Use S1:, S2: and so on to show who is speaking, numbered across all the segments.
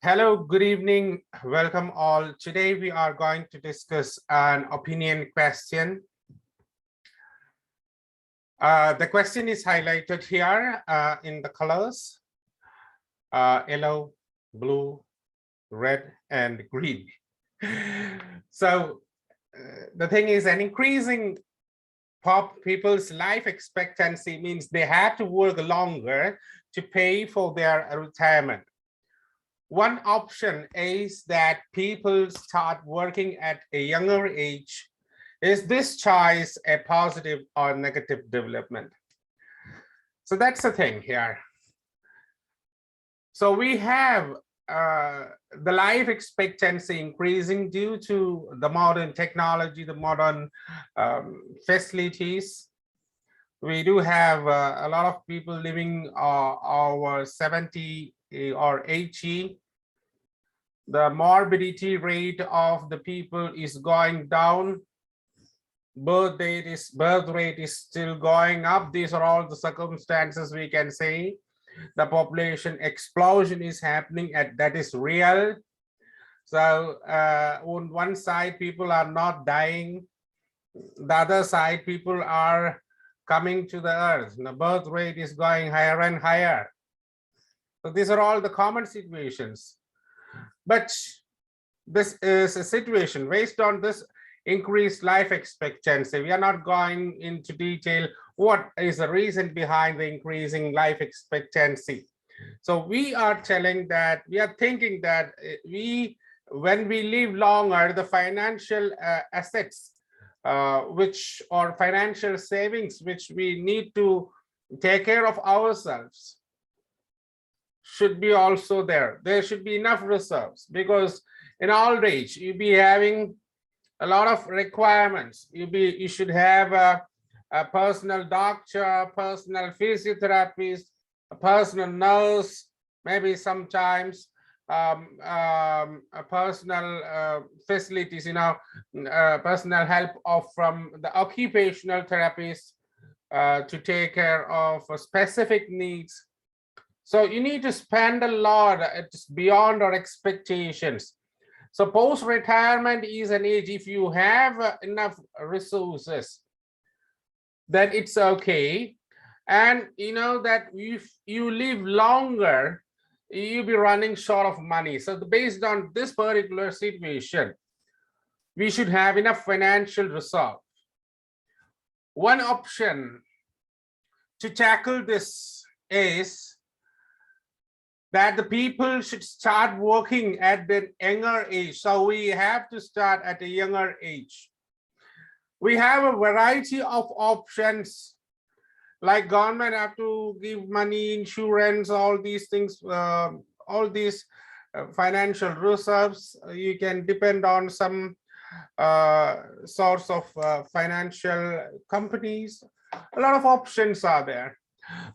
S1: Hello, good evening. Welcome all. Today we are going to discuss an opinion question. The question is highlighted here in the colors, yellow, blue, red, and green. So the thing is, an increasing people's life expectancy means they have to work longer to pay for their retirement. One option is that people start working at a younger age. Is this choice a positive or negative development? So that's the thing here. So we have the life expectancy increasing due to the modern technology, the modern facilities. We do have a lot of people living over 70 or 80. The morbidity rate of the people is going down. Birth rate is still going up. These are all the circumstances we can say. The population explosion is happening, and that is real. So on one side, people are not dying. The other side, people are coming to the earth. The birth rate is going higher and higher. So these are all the common situations. But this is a situation based on this increased life expectancy. We are not going into detail what is the reason behind the increasing life expectancy. So we are telling that we are thinking that when we live longer, the financial assets which or financial savings which we need to take care of ourselves should be also there. There should be enough reserves, because in old age you'll be having a lot of requirements. You should have a personal doctor, personal physiotherapist, a personal nurse, maybe sometimes a personal facilities, personal help from the occupational therapist to take care of specific needs. So you need to spend a lot. It's beyond our expectations. So post-retirement is an age, if you have enough resources, then it's okay. And you know that if you live longer, you'll be running short of money. So based on this particular situation, we should have enough financial reserve. One option to tackle this is that the people should start working at the younger age. So we have to start at a younger age. We have a variety of options, like government have to give money, insurance, all these things, all these financial reserves. You can depend on some source of financial companies. A lot of options are there.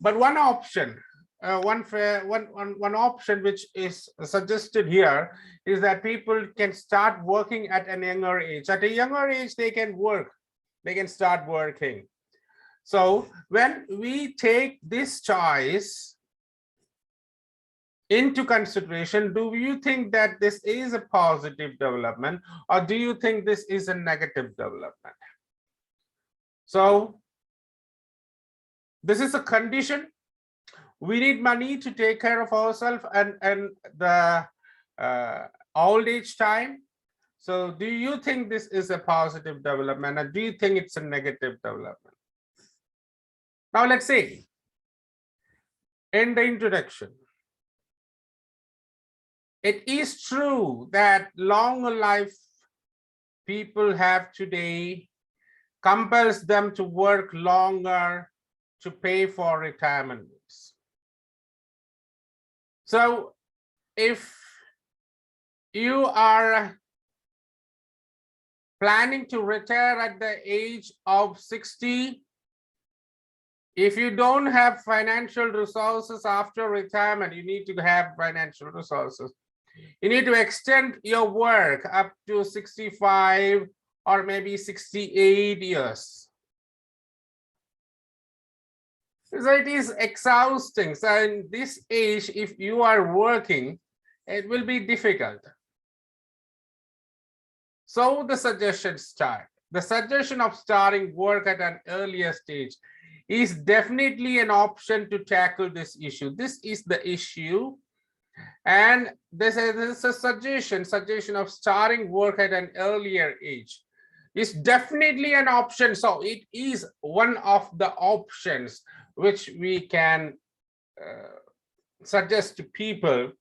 S1: But one option, one option which is suggested here is that people can start working at a younger age. At a younger age, they can work, they can start working. So when we take this choice into consideration, do you think that this is a positive development, or do you think this is a negative development? So this is a condition. We need money to take care of ourselves and the old age time. So do you think this is a positive development, or do you think it's a negative development? Now let's see. In the introduction, it is true that longer life people have today compels them to work longer to pay for retirement needs. So if you are planning to retire at the age of 60, if you don't have financial resources after retirement, you need to have financial resources. You need to extend your work up to 65 or maybe 68 years. So it is exhausting. So in this age, if you are working, it will be difficult. So the suggestion of starting work at an earlier stage is definitely an option to tackle this issue. This is the issue, and this is a suggestion of starting work at an earlier age is definitely an option. So it is one of the options which we can suggest to people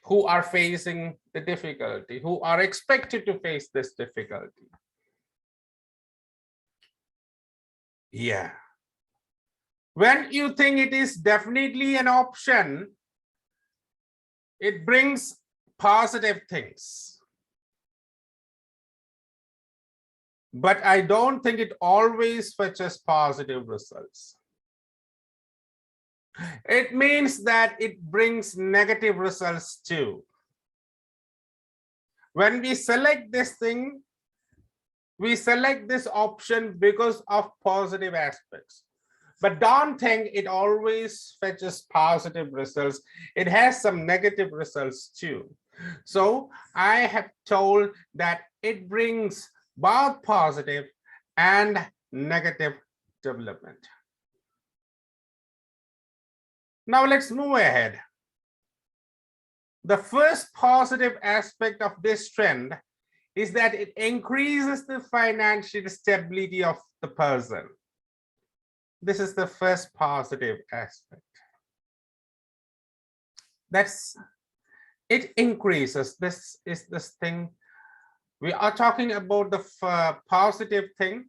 S1: who are facing the difficulty, who are expected to face this difficulty. Yeah. When you think it is definitely an option, it brings positive things. But I don't think it always fetches positive results. It means that it brings negative results too. When we select this thing, we select this option because of positive aspects. But don't think it always fetches positive results. It has some negative results too. So I have told that it brings both positive and negative development. Now let's move ahead. The first positive aspect of this trend is that it increases the financial stability of the person. This is the first positive aspect. It increases. This is this thing. We are talking about the positive thing,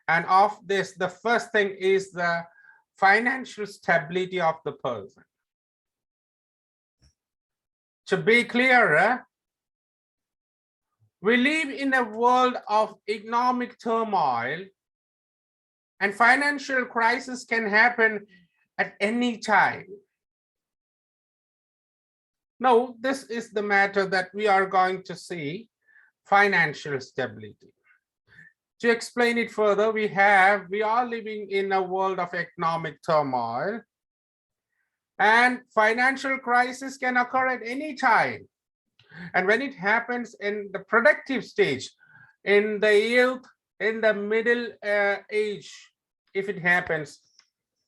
S1: and of this, the first thing is the financial stability of the person. To be clearer, we live in a world of economic turmoil, and financial crisis can happen at any time. Now, this is the matter that we are going to see, financial stability. To explain it further, we are living in a world of economic turmoil, and financial crisis can occur at any time. And when it happens in the productive stage, in the youth, in the middle age, if it happens,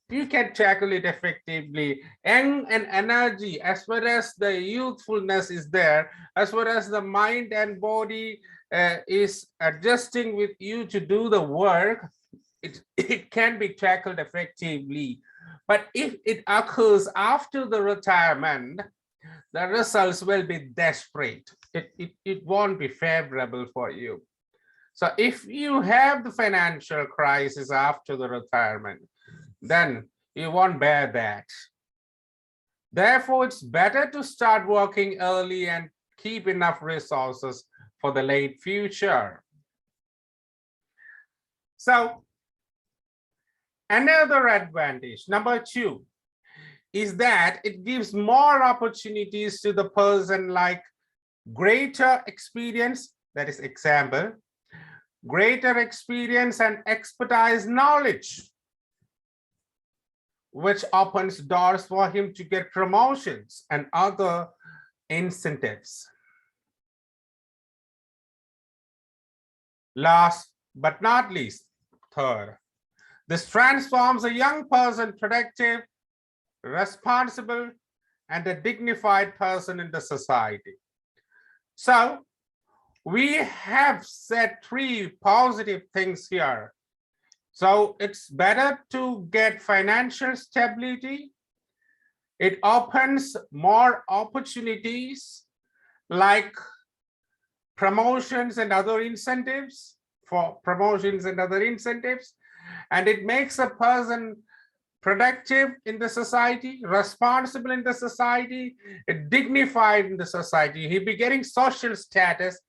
S1: you can tackle it effectively. And energy, as far as the youthfulness is there, as far as the mind and body is adjusting with you to do the work, it can be tackled effectively. But if it occurs after the retirement, the results will be desperate. It won't be favorable for you. So if you have the financial crisis after the retirement, then you won't bear that. Therefore, it's better to start working early and keep enough resources for the late future. So another advantage, number 2, is that it gives more opportunities to the person, like greater experience, that is example, greater experience and expertise knowledge, which opens doors for him to get promotions and other incentives. Last but not least, third, this transforms a young person productive, responsible, and a dignified person in the society. So we have said 3 positive things here. So it's better to get financial stability. It opens more opportunities like promotions and other incentives, and it makes a person productive in the society, responsible in the society, dignified in the society. He'll be getting social status.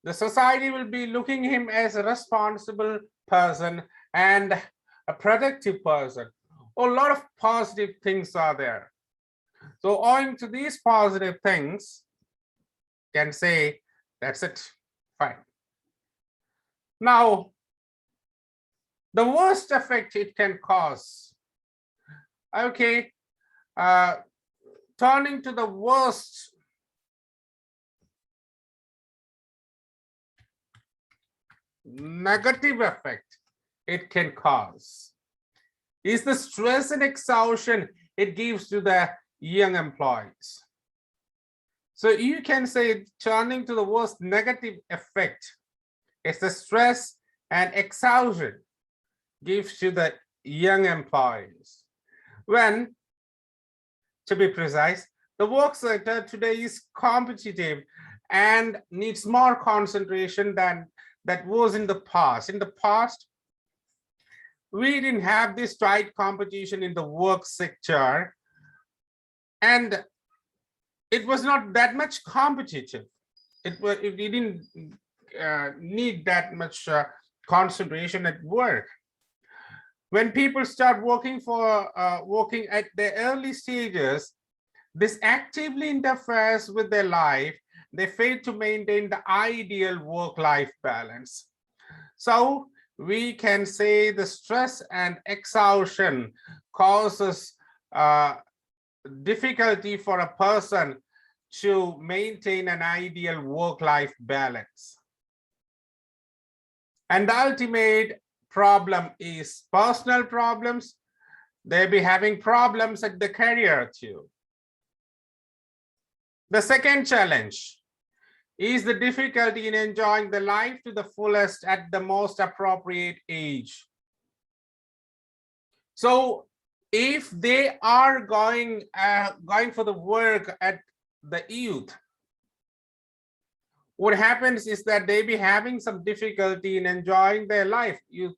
S1: The society will be looking him as a responsible person and a productive person. A lot of positive things are there. So owing to these positive things, can say that's it, fine. Now, the worst effect it can cause. Okay, turning to the worst negative effect it can cause is the stress and exhaustion it gives to the young employees. So you can say, turning to the worst negative effect is the stress and exhaustion gives to the young employees. When, to be precise, the work sector today is competitive and needs more concentration than that was in the past. In the past, we didn't have this tight competition in the work sector, and it was not that much competitive. It didn't need that much concentration at work. When people start working at the early stages, this actively interferes with their life. They fail to maintain the ideal work-life balance. So we can say the stress and exhaustion causes difficulty for a person to maintain an ideal work-life balance. And the ultimate problem is personal problems. They'll be having problems at the career too. The second challenge is the difficulty in enjoying the life to the fullest at the most appropriate age. So if they are going for the work at the youth, what happens is that they be having some difficulty in enjoying their life. Youth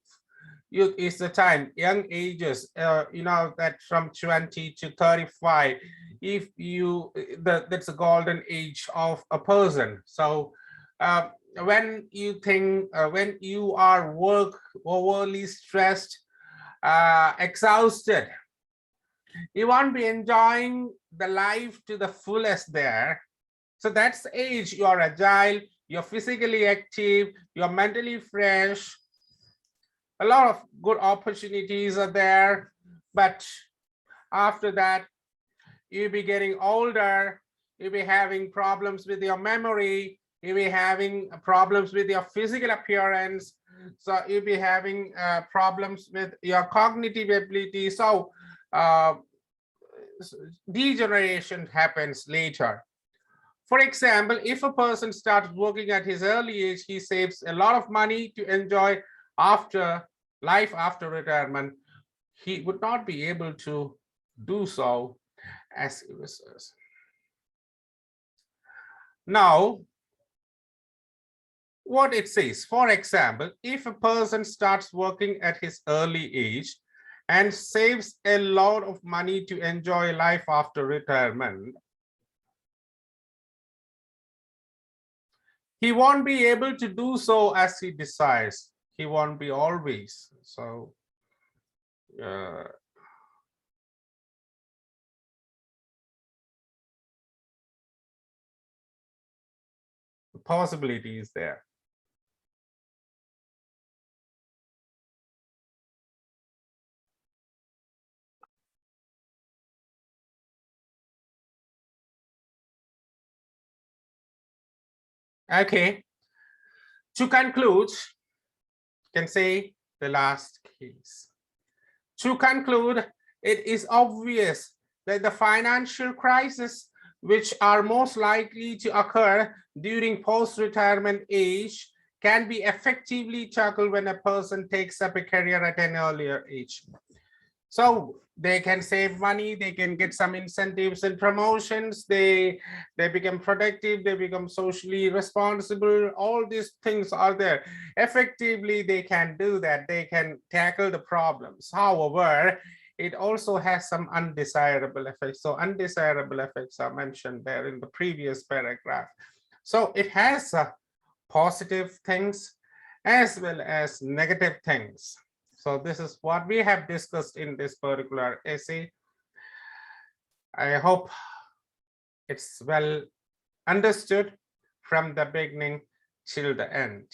S1: is the time, young ages, that from 20 to 35, if that's a golden age of a person. So when you think, when you are overly stressed, exhausted, you won't be enjoying the life to the fullest there. So that's the age you are agile, you're physically active, you're mentally fresh. A lot of good opportunities are there, but after that, you'll be getting older, you'll be having problems with your memory, you'll be having problems with your physical appearance, so you'll be having problems with your cognitive ability. So degeneration happens later. For example, if a person starts working at his early age, he saves a lot of money to enjoy life after retirement. He would not be able to do so as he was. Now, what it says, for example, if a person starts working at his early age and saves a lot of money to enjoy life after retirement, he won't be able to do so as he desires. He won't be always. So the possibility is there. Okay, to conclude, can say the last case. To conclude, it is obvious that the financial crisis which are most likely to occur during post-retirement age can be effectively tackled when a person takes up a career at an earlier age. So they can save money, they can get some incentives and promotions, they become productive, they become socially responsible. All these things are there. Effectively, they can do that, they can tackle the problems. However, it also has some undesirable effects. So undesirable effects are mentioned there in the previous paragraph. So it has positive things as well as negative things. So this is what we have discussed in this particular essay. I hope it's well understood from the beginning till the end.